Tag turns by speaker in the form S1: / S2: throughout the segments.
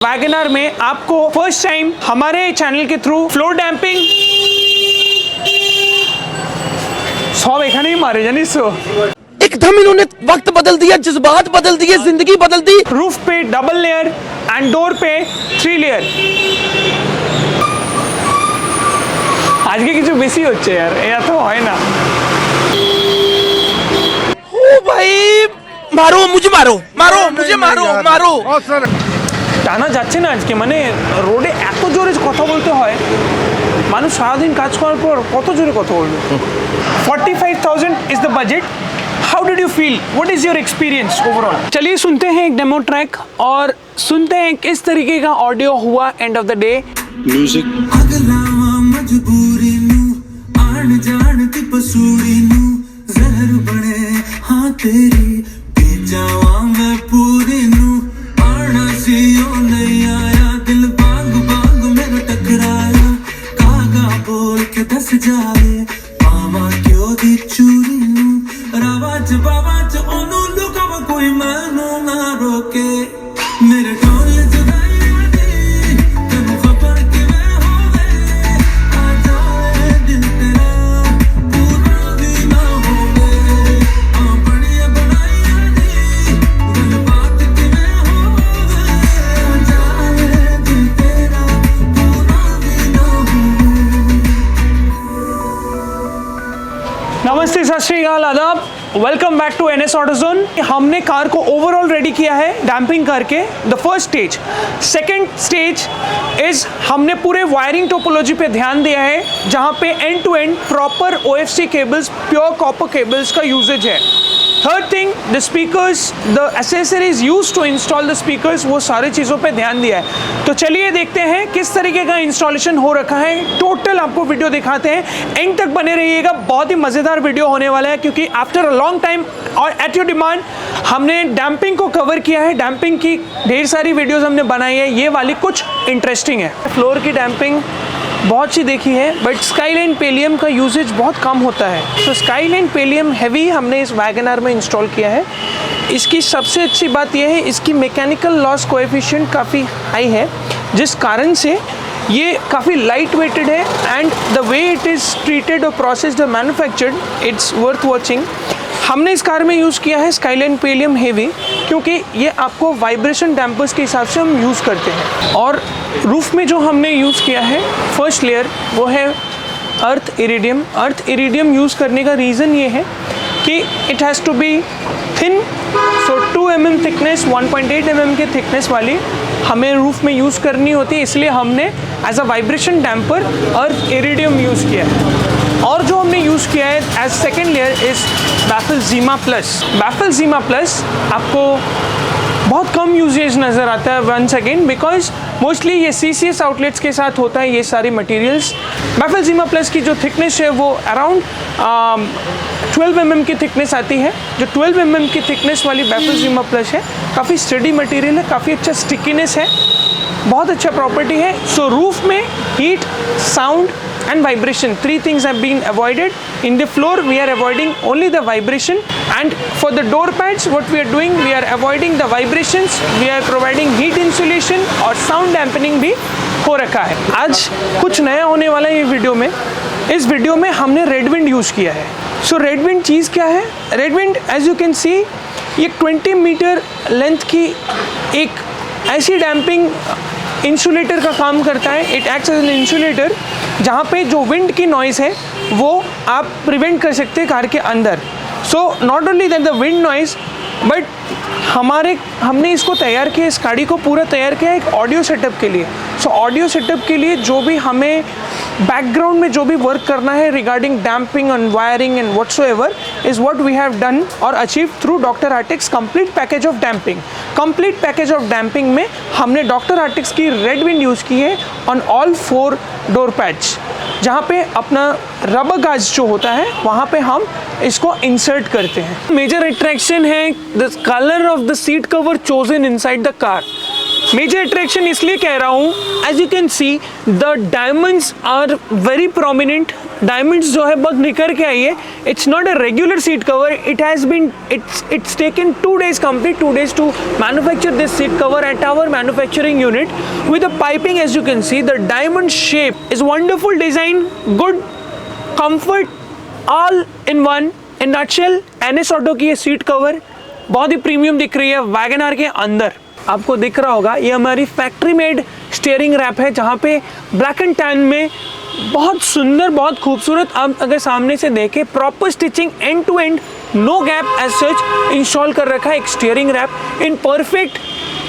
S1: WagonR में आपको first time हमारे चैनल के थ्रू फ्लोर डैम्पिंग सब एखाने ही मारे जानिस तो
S2: एकदम इन्होंने वक्त बदल दिया, जज्बात बदल दिए, जिंदगी बदल दी।
S1: रूफ पे डबल लेयर एंड डोर पे 3 लेयर আজকে কিছু বেশি হচ্ছে यार এরা তো হয় না।
S2: ओ भाई मारो मुझे, मारो मारो मुझे, मारो मारो।
S1: টানা যাচ্ছে না আজকে, মানে রোডে এত জোরে কথা বলতে হয়, মানুষ সারাদিন কাজ করার পর কত জোরে কথা বলবে। 45,000 is the budget. How did you feel, what is your experience overall? चलिए सुनते हैं एक डेमो ट्रैक और सुनते हैं किस तरीके का ऑडियो हुआ end of the day.
S3: Music
S4: मजबूरी नू आन जान दी पसूरी नू जहर बने हाँ तेरी पी जावा मैं पूरी नू आना सी ओ नहीं आया दिल बाग बाग मेरा टकराया कागा बोल के दस जाए पावा क्यों दी चूरी नू रावाज बावाज ओनू लुकावा कोई मैनू ना रोके मेरे ढोल जुदाई दी तेनू खबर किवें होवे आ जाए दिल तेरा पूरा भी ना होवे आ बड़िया बनाई दी गल बात किवें होवे आ जाए दिल तेरा पूरा भी ना होवे।
S1: नमस्ते, सत श्री अकाल, आदाब, वेलकम बैक टू NS ऑटोजोन। हमने कार को ओवरऑल रेडी किया है डैम्पिंग करके, the first stage. Second stage is हमने पूरे वायरिंग टोपोलॉजी पे ध्यान दिया है, जहाँ पे end to end proper OFC cables, pure copper cables का यूजेज है। Third thing, the speakers, the accessories use to install the speakers, वो सारी चीज़ों पे ध्यान दिया है। तो चलिए देखते हैं किस तरीके का इंस्टॉलेशन हो रखा है। टोटल आपको वीडियो दिखाते हैं, एंड तक बने रहिएगा, बहुत ही मज़ेदार वीडियो होने वाला है, क्योंकि आफ्टर अ लॉन्ग टाइम और एट योर डिमांड हमने डैम्पिंग को कवर किया है। डैम्पिंग की ढेर सारी वीडियोस हमने बनाई है, ये वाली कुछ इंटरेस्टिंग है। फ्लोर की डैम्पिंग बहुत सी देखी है, बट स्काईलाइन पेलियम का यूजेज बहुत कम होता है। तो स्काईलाइन पेलियम हैवी हमने इस वैगनआर में इंस्टॉल किया है। इसकी सबसे अच्छी बात यह है, इसकी मैकेनिकल लॉस कोएफिशिएंट काफ़ी हाई है, जिस कारण से ये काफ़ी लाइट वेटेड है and the way it is treated और प्रोसेस्ड और मैन्युफैक्चर्ड, इट्स वर्थ वॉचिंग। हमने इस कार में यूज़ किया है स्काईलाइन पेलियम हेवी, क्योंकि ये आपको वाइब्रेशन डैम्पर्स के हिसाब से हम यूज़ करते हैं। और रूफ़ में जो हमने यूज़ किया है फर्स्ट लेयर, वो है earth iridium. Earth iridium use करने का रीज़न ये है कि it has to be thin, so 2 mm thickness, 1.8 mm के थिकनेस वाली हमें रूफ़ में यूज़ करनी होती है, इसलिए हमने as a vibration damper earth iridium use किया है। और जो हमने यूज़ किया है as second layer is baffle Zima plus. Baffle Zima plus आपको बहुत कम यूजेज नज़र आता है वंस अगेन, बिकॉज मोस्टली ये CCS आउटलेट्स के साथ होता है ये सारी मटेरियल्स। बैफल ज़ीमा प्लस की जो थिकनेस है वो अराउंड 12 mm की थिकनेस आती है। जो 12 mm की थिकनेस वाली बैफल ज़ीमा प्लस है, काफ़ी स्टडी मटेरियल है, काफ़ी अच्छा स्टिकीनेस है, बहुत अच्छा प्रॉपर्टी है। सो रूफ में heat, sound and vibration, 3 things have been avoided. In the floor we are avoiding only the vibration, and for the door pads what we are doing, we are avoiding the vibrations, we are providing heat insulation और sound dampening भी हो रखा है। आज कुछ नया होने वाला है ये वीडियो में। इस वीडियो में हमने रेडविंड यूज़ किया है। सो रेडविंड चीज़ क्या है? रेडविंड एज यू कैन सी, ये 20 मीटर लेंथ की एक ऐसी डैम्पिंग इंसुलेटर का काम करता है। It acts as an insulator, जहाँ पे जो विंड की नॉइज़ है वो आप प्रिवेंट कर सकते हैं कार के अंदर। So not only that the wind noise, but हमने इसको तैयार किया, इस गाड़ी को पूरा तैयार किया एक ऑडियो सेटअप के लिए। सो ऑडियो सेटअप के लिए जो भी हमें बैकग्राउंड में जो भी वर्क करना है regarding damping and wiring and whatsoever is what we have done और achieve through doctor Artix complete package of damping. Complete package of damping में हमने डॉक्टर आर्टिक्स की रेडविंड यूज़ की है ऑन ऑल 4 डोर पैड्स, जहाँ पे अपना रबर गाज जो होता है वहाँ पे हम इसको इंसर्ट करते हैं। मेजर अट्रैक्शन है the colour of the seat cover chosen inside the car. Major attraction इसलिए कह रहा हूँ, as you can see the diamonds are very prominent. Diamonds जो है बहुत निखर के आई है। It's not a regular seat cover, it has been it's taken 2 days complete 2 days to manufacture this seat cover at our manufacturing unit with the piping. As you can see, the diamond shape is wonderful design, good comfort, all in one. in nutshell, NS Auto की ये seat cover बहुत ही premium दिख रही है। WagonR के अंदर आपको दिख रहा होगा ये हमारी फैक्ट्री मेड स्टीयरिंग रैप है, जहाँ पे ब्लैक एंड टैन में बहुत सुंदर, बहुत खूबसूरत, आप अगर सामने से देखें proper stitching end to end, no gap as such install कर रखा है एक steering wrap in perfect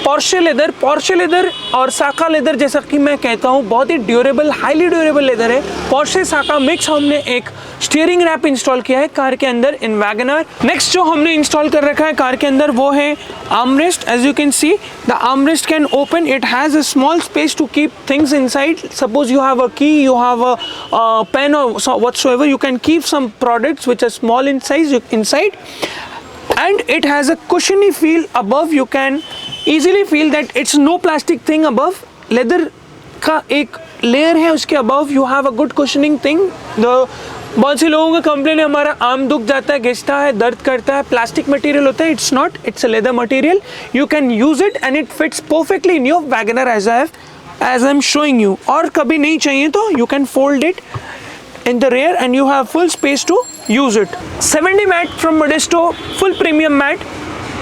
S1: Porsche leather और साका लेदर, जैसा कि मैं कहता हूँ बहुत ही ड्यूरेबल, हाईली ड्यूरेबल लेदर है। पोर्शे साका मिक्स हमने एक स्टीयरिंग रैप इंस्टॉल किया है कार के अंदर इन वैगनआर। नेक्स्ट जो हमने इंस्टॉल कर रखा है कार के अंदर वो है armrest. As you can see the armrest can open, it has a small space to keep things inside. Suppose you have a key, you have a pen और whatsoever, you can keep some products which are small in size inside, and it has a cushiony feel above. You can easily feel that it's no plastic thing above, leather का एक layer है उसके above, you have a good cushioning thing. बहुत से लोगों का complain है हमारा आर्म दुख जाता है, घिसता है, दर्द करता है, प्लास्टिक मटेरियल होता है। It's not, it's a leather material. You can use it and it fits perfectly in your WagonR as I am showing you. और कभी नहीं चाहिए तो you can fold it in the rear and you have full space to use it. 70 mat from Modesto, full premium mat,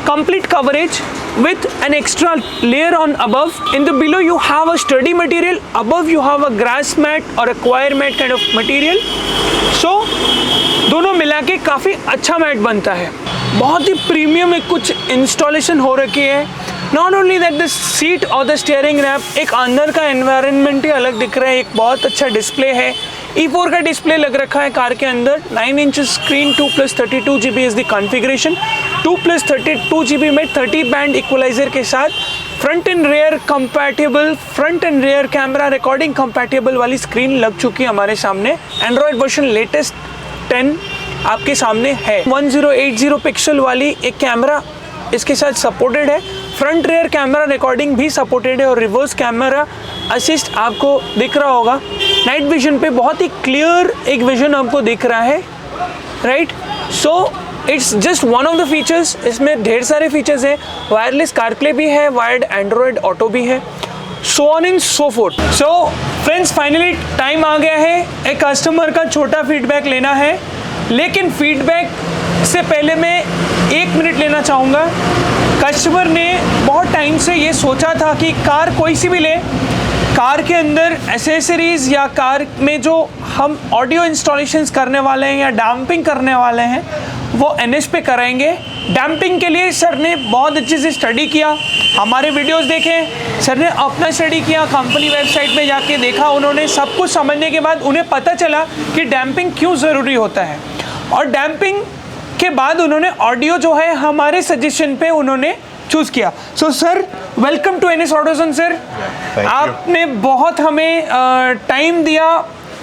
S1: complete coverage with an extra layer on above. In the below you have a sturdy material, above you have a grass mat or a choir mat kind of material. So दोनों मिला के काफ़ी अच्छा mat बनता है। बहुत ही premium एक कुछ इंस्टॉलेशन हो रखी है। Not only that the seat और द स्टीयरिंग रैप, एक अंदर का एनवायरनमेंट ही अलग दिख रहा है। एक बहुत अच्छा डिस्प्ले है, E4 का डिस्प्ले लग रखा है कार के अंदर। 9 inch screen, 2+32 GB is the configuration. 2+32 GB में 30 बैंड इक्वलाइजर के साथ front and rear compatible, front and rear camera recording compatible वाली स्क्रीन लग चुकी है हमारे सामने। एंड्रॉयड वर्जन लेटेस्ट 10 आपके सामने है। 1080 पिक्सल वाली एक कैमरा इसके साथ सपोर्टेड है। फ्रंट रेयर कैमरा रिकॉर्डिंग भी सपोर्टेड है और रिवर्स कैमरा असिस्ट आपको दिख रहा होगा। नाइट विजन पे बहुत ही क्लियर एक विजन आपको दिख रहा है, right. So it's just one of the features. इसमें ढेर सारे फीचर्स हैं, वायरलेस कारप्ले भी है, वायर्ड एंड्रॉयड ऑटो भी है, so on and so forth. So friends, finally time आ गया है एक कस्टमर का छोटा फीडबैक लेना है। लेकिन फीडबैक से पहले मैं 1 मिनट लेना चाहूँगा। कस्टमर ने बहुत टाइम से ये सोचा था कि कार कोई सी भी ले, कार के अंदर एसेसरीज़ या कार में जो हम ऑडियो इंस्टॉलेशंस करने वाले हैं या डैम्पिंग करने वाले हैं वो NS पे कराएंगे। डैम्पिंग के लिए सर ने बहुत अच्छे से स्टडी किया, हमारे वीडियोस देखे, सर ने अपना स्टडी किया, कंपनी वेबसाइट पे जाके देखा उन्होंने। सब कुछ समझने के बाद उन्हें पता चला कि डैम्पिंग क्यों ज़रूरी होता है, और डैम्पिंग के बाद उन्होंने ऑडियो जो है हमारे सजेशन पे उन्होंने चूज़ किया। So sir, welcome to NS Autozone sir. आपने बहुत हमें टाइम दिया,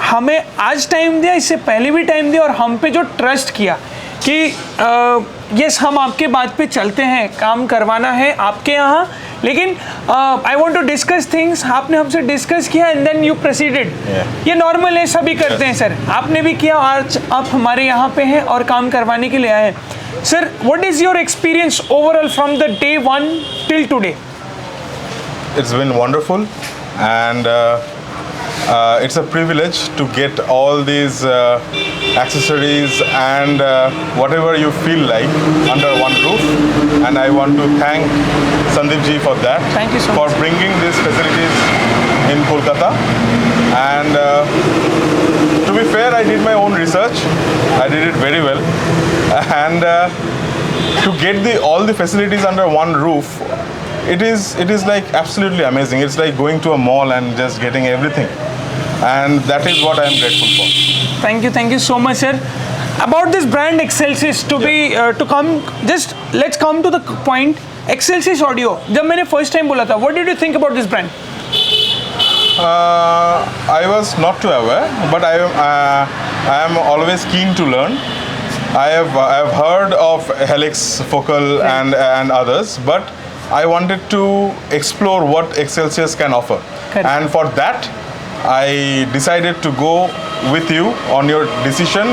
S1: हमें आज टाइम दिया, इससे पहले भी टाइम दिया, और हम पे जो ट्रस्ट किया कि यस हम आपके बात पे चलते हैं, काम करवाना है आपके यहाँ। लेकिन I want to discuss things, आपने हमसे डिस्कस किया एंड देन यू प्रोसीडेड। ये नॉर्मल है, सभी करते हैं सर, आपने भी किया, आज आप हमारे यहाँ पे हैं और काम करवाने के लिए आए हैं। Sir, what is your experience overall from the day 1 till today?
S3: It's been wonderful, and it's a privilege to get all these accessories and whatever you feel like under one roof. And I want to thank Sandeep ji for that.
S1: Thank you so
S3: for
S1: much.
S3: bringing these facilities in Kolkata. And to be fair, I did my own research. I did it very well. And to get all the facilities under one roof, it is like absolutely amazing. It's like going to a mall and just getting everything, and that is what I am grateful for.
S1: Thank you so much, sir. About this brand Excelsis, let's come to the point. Excelsis Audio, जब मैंने first time बोला था, what did you think about this brand?
S3: I was not too aware, but I am always keen to learn. I have heard of Helix, Focal, and others, but I wanted to explore what Excelsius can offer.
S1: Correct.
S3: And for that, I decided to go with you on your decision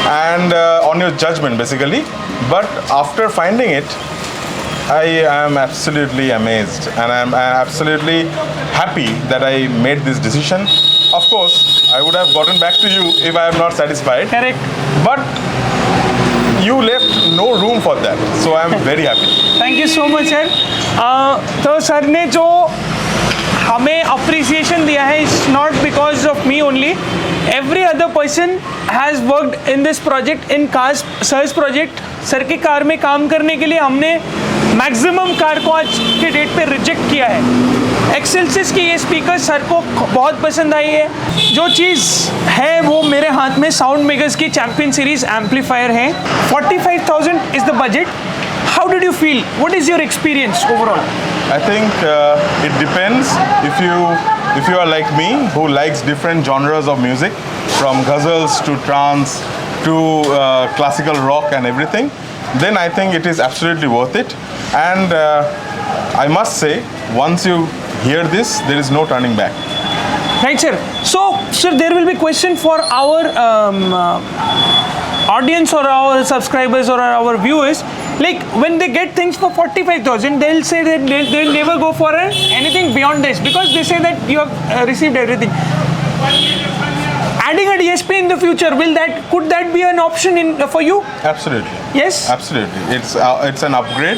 S3: and on your judgment basically. But after finding it, I am absolutely amazed and I am absolutely happy that I made this decision. Of course, I would have gotten back to you if I am not satisfied.
S1: Correct.
S3: But you left no room for that. So I am very happy.
S1: Thank you so much sir. तो sir ने जो हमें appreciation दिया है it's not because of me only. Every other person has worked in this project in cars sirs project. Sir की car में काम करने के लिए हमने मैक्सिमम कार को आज के डेट पे रिजेक्ट किया है. एक्सेल्सियस की ये स्पीकर सर को बहुत पसंद आई है. जो चीज़ है वो मेरे हाथ में साउंड मेकर्स की चैम्पियन सीरीज एम्पलीफायर है. 45,000 is the budget. How did you feel? What is your experience overall?
S3: I think it depends. If you are like me, who likes different genres of music, from ghazals to trance to classical rock and everything, then I think it is absolutely worth it. And I must say, once you hear this, there is no turning back.
S1: Right, sir. So, sir, there will be question for our audience or our subscribers or our viewers. Like when they get things for 45,000, they'll say that they'll never go for anything beyond this because they say that you have received everything. Adding a DSP in the future, could that be an option for you?
S3: Absolutely.
S1: Yes.
S3: Absolutely. It's an upgrade,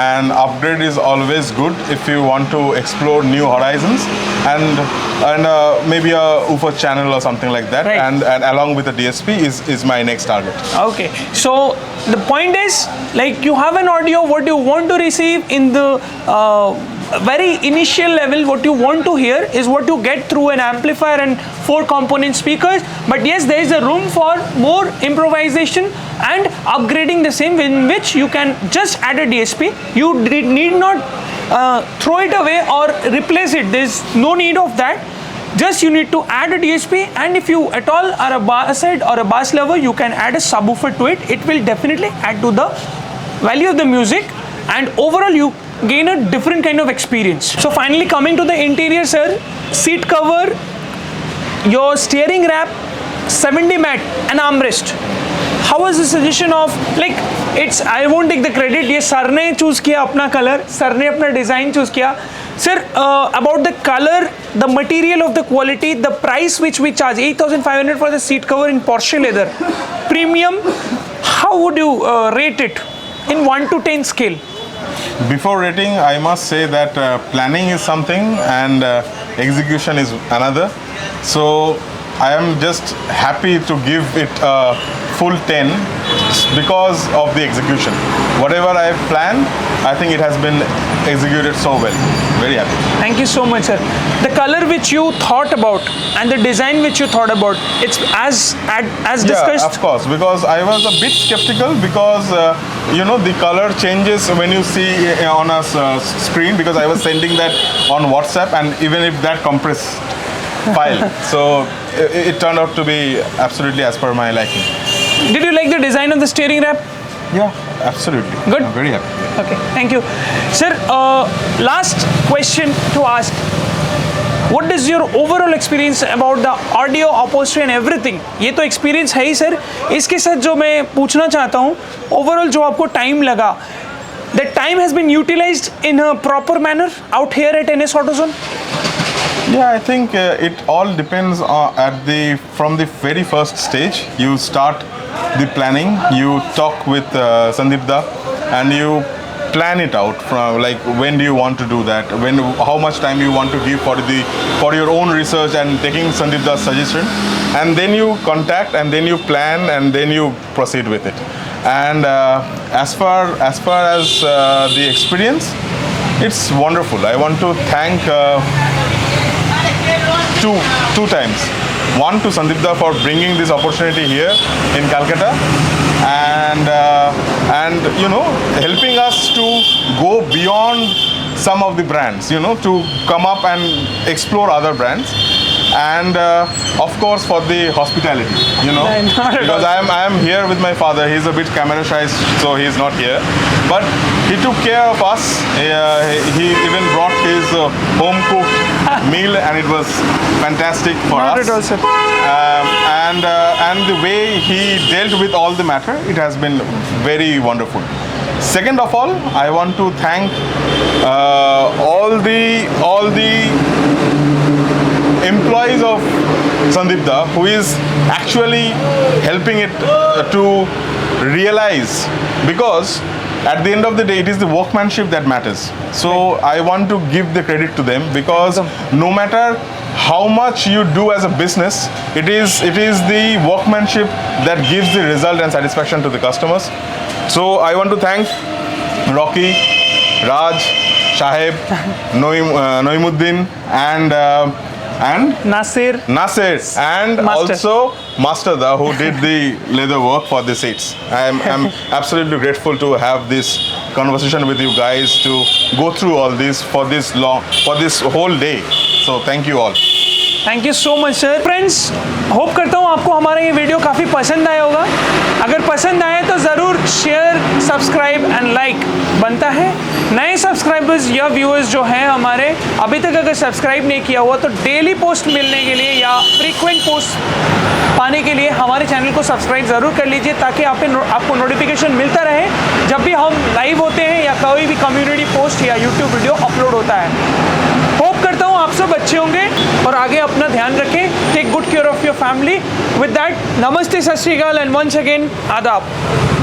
S3: and upgrade is always good if you want to explore new horizons and maybe a woofer channel or something like that.
S1: Right.
S3: And along with the DSP is my next target.
S1: Okay. So the point is, like, you have an audio, what you want to receive in the very initial level, what you want to hear is what you get through an amplifier and 4 component speakers. But yes, there is a room for more improvisation and upgrading the same, in which you can just add a DSP. You need not throw it away or replace it. There is no need of that. Just you need to add a DSP, and if you at all are a bass head or a bass lover, you can add a subwoofer to it. It will definitely add to the value of the music, and overall you gain a different kind of experience. So finally, coming to the interior, sir, seat cover, your steering wrap, 70 mat and armrest. How was the suggestion of, like, it's, I won't take the credit, ये sir ने choose किया अपना colour, sir ने अपना design choose किया. Sir, about the color, the material of the quality, the price which we charge, 8,500 for the seat cover in Porsche leather, premium, how would you rate it in 1 to 10 scale?
S3: Before rating, I must say that planning is something and execution is another. So I am just happy to give it a full 10 because of the execution. Whatever I have planned, I think it has been executed so well. Very happy.
S1: Thank you so much, sir. The color which you thought about and the design which you thought about, it's as discussed.
S3: Yeah, of course, because I was a bit skeptical because you know, the color changes when you see on a screen, because I was sending that on WhatsApp, and even if that compressed file, so it turned out to be absolutely as per my liking.
S1: Did you like the design of the steering wrap?
S3: Yeah, absolutely.
S1: Good.
S3: I'm very happy.
S1: Okay, thank you. Sir, last question to ask. What is your overall experience about the audio, upholstery and everything? ये तो experience है ही sir. इसके साथ जो मैं पूछना चाहता हूँ, overall जो आपको time लगा, that time has been utilized in a proper manner out here at NS AutoZone?
S3: Yeah, I think it all depends from the very first stage. You start the planning, you talk with Sandeep Da, and you plan it out from, like, when do you want to do that, how much time you want to give for your own research and taking Sandeep Da's suggestion, and then you contact and then you plan and then you proceed with it. And as far as the experience, it's wonderful. I want to thank two times. One, to Sandeep Da for bringing this opportunity here in Calcutta, and you know, helping us to go beyond some of the brands, you know, to come up and explore other brands. and of course for the hospitality, you know,
S1: No, not at
S3: because
S1: all.
S3: I am here with my father. He's a bit camera shy, so he's not here, but he took care of us. He even brought his home cooked meal, and it was fantastic for
S1: Not
S3: us.
S1: at all, sir.
S3: And the way he dealt with all the matter, it has been very wonderful. Second of all, I want to thank all the employees of Sandeep Da, who is actually helping it to realize, because at the end of the day, it is the workmanship that matters. So I want to give the credit to them, because no matter how much you do as a business, it is the workmanship that gives the result and satisfaction to the customers. So I want to thank Rocky, Raj, Shaheb, Noimuddin, and
S1: Nasir,
S3: Nasir, and
S1: Master.
S3: also Master Da, who did the leather work for the seats. I'm absolutely grateful to have this conversation with you guys, to go through all this for this whole day. So thank you all.
S1: Thank you so much sir. Friends, hope करता हूँ आपको हमारा ये video काफ़ी पसंद आया होगा. अगर पसंद आए तो ज़रूर शेयर, सब्सक्राइब एंड लाइक बनता है. नए सब्सक्राइबर्स या व्यूअर्स जो हैं हमारे, अभी तक अगर सब्सक्राइब नहीं किया हुआ तो डेली पोस्ट मिलने के लिए या फ्रीक्वेंट पोस्ट पाने के लिए हमारे चैनल को सब्सक्राइब ज़रूर कर लीजिए, ताकि आपको नोटिफिकेशन मिलता रहे जब भी हम लाइव होते हैं या कोई भी कम्युनिटी पोस्ट या यूट्यूब वीडियो अपलोड होता है. होप करता हूँ आप सब अच्छे होंगे और आगे अपना ध्यान रखें. Take good care of your family. With that, नमस्ते, सत श्री अकाल एंड वंस अगेन आदाब.